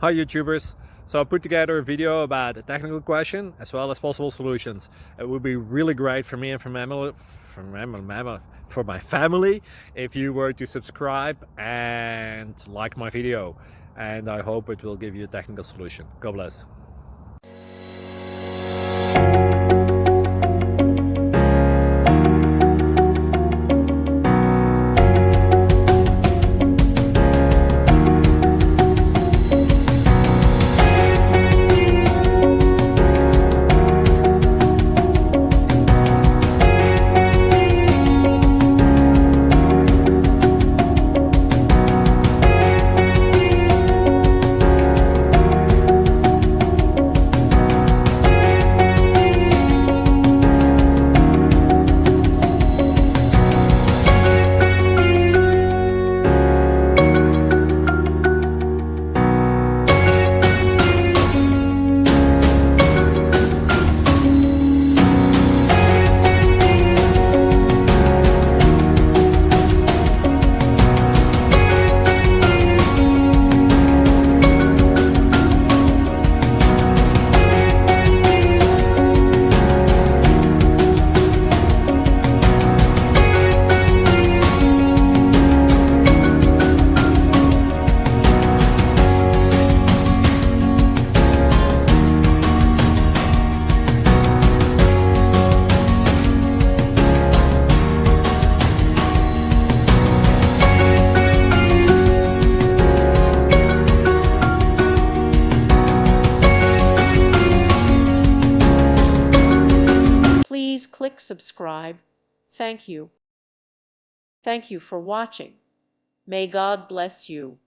Hi YouTubers! So I put together a video about a technical question as well as possible solutions. It would be really great for me and for my family if you were to subscribe and like my video, and I hope it will give you a technical solution. God bless. Please click subscribe. Thank you. Thank you for watching. May God bless you.